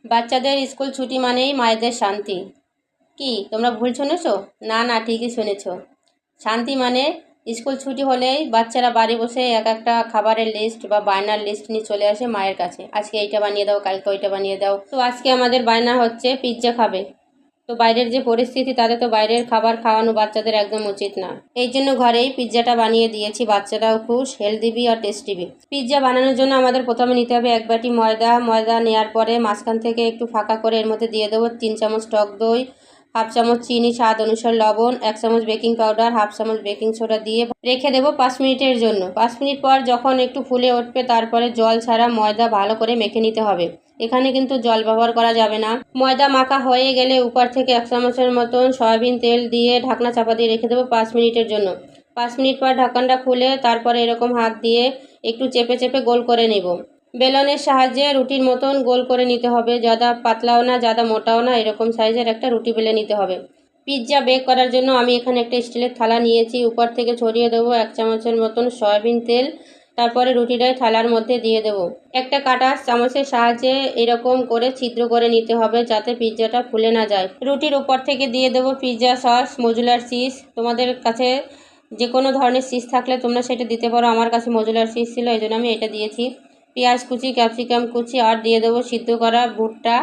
বাচ্চাদের স্কুল ছুটি মানেই মায়েদের শান্তি। কি তোমরা ভুল শুনেছো? না না, ঠিকই শুনেছো। শান্তি মানে স্কুল ছুটি হলেই বাচ্চারা বাড়ি বসে এক একটা খাবারের লিস্ট বা বায়নার লিস্ট নিয়ে চলে আসে মায়ের কাছে। আজকে এইটা বানিয়ে দাও, কালকে ওইটা বানিয়ে দাও। তো আজকে আমাদের বায়না হচ্ছে পিৎজা খাবে। তো বাইরের যে পরিস্থিতি, তাতে তো বাইরের খাবার খাওয়ানো বাচ্চাদের একদম উচিত না। এই জন্য ঘরেই পিৎজাটা বানিয়ে দিয়েছি। বাচ্চারাও খুশ, হেলদি বি আর টেস্টি বি। পিৎজা বানানোর জন্য আমাদের প্রথমে নিতে হবে এক বাটি ময়দা নেওয়ার পরে মাঝখান থেকে একটু ফাঁকা করে এর মধ্যে দিয়ে দেবো 3 চামচ টক দই, হাফ চামচ চিনি, স্বাদ অনুসার লবণ, 1 চামচ বেকিং পাউডার, হাফ চামচ বেকিং সোডা দিয়ে রেখে দেবো 5 মিনিটের জন্য। 5 মিনিট পর যখন একটু ফুলে উঠবে, তারপরে জল ছাড়া ময়দা ভালো করে মেখে নিতে হবে। এখানে কিন্তু জল ব্যবহার করা যাবে না। ময়দা মাখা হয়ে গেলে উপর থেকে 1 চামচের মতন সয়াবিন তেল দিয়ে ঢাকনা চাপা দিয়ে রেখে দেবো 5 মিনিটের জন্য। 5 মিনিট পর ঢাকনাটা খুলে তারপরে এরকম হাত দিয়ে একটু চেপে চেপে গোল করে নেব। বেলনের সাহায্যে রুটির মতন গোল করে নিতে হবে। যাদা পাতলাও না, যাদা মোটাও না, এরকম সাইজের একটা রুটি বেলে নিতে হবে। পিৎজা বেক করার জন্য আমি এখানে একটা স্টিলের থালা নিয়েছি। উপর থেকে ছড়িয়ে দেবো 1 চামচের মতন সয়াবিন তেল। তারপরে রুটিটাই থালার মধ্যে দিয়ে দেবো। একটা কাটা চামচের সাহায্যে এরকম করে ছিদ্র করে নিতে হবে, যাতে পিৎজাটা ফুলে না যায়। রুটির উপর থেকে দিয়ে দেবো পিৎজা সস, মজুলার চিজ। তোমাদের কাছে যে কোনো ধরনের চিজ থাকলে তোমরা সেটা দিতে পারো। আমার কাছে মজুলার চিজ ছিল, এই জন্য আমি এটা দিয়েছি। পেঁয়াজ কুচি, ক্যাপসিকাম কুচি, আর দিয়ে দেবো সিদ্ধ করা ভুট্টা।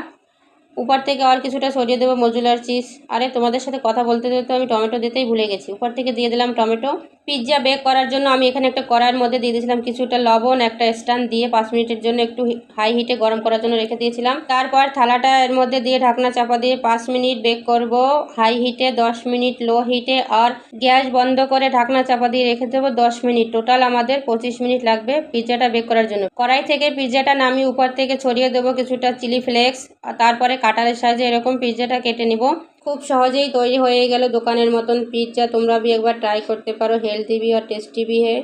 উপর থেকে আর কিছুটা ছড়িয়ে দেবো মজুলার চিজ। আরে তোমাদের সাথে কথা বলতে তো আমি টমেটো দিতেই ভুলে গেছি। উপর থেকে দিয়ে দিলাম টমেটো। পিৎজা বেক করার জন্য আমি এখানে একটা কড়াইয়ের মধ্যে দিয়ে দিয়েছিলাম কিছুটা লবণ। একটা স্ট্যান্ড দিয়ে 5 মিনিটের জন্য একটু হাই হিটে গরম করার জন্য রেখে দিয়েছিলাম। তারপর থালাটা এর মধ্যে দিয়ে ঢাকনা চাপা দিয়ে 5 মিনিট বেক করব হাই হিটে, 10 মিনিট লো হিটে, আর গ্যাস বন্ধ করে ঢাকনা চাপা দিয়ে রেখে দেবো 10 মিনিট। টোটাল আমাদের 25 মিনিট লাগবে পিৎজাটা বেক করার জন্য। কড়াই থেকে পিৎজাটা নামিয়ে উপর থেকে ছড়িয়ে দেবো কিছুটা চিলি ফ্লেক্স। আর তারপরে কাটারের সাহায্যে এরকম পিৎজাটা কেটে নিব। খুব সহজেই তৈরি হয়ে গেল দোকানের মতন পিৎজা। তোমরা भी একবার ট্রাই করতে পারো। হেলদি भी और टेस्टी भी है।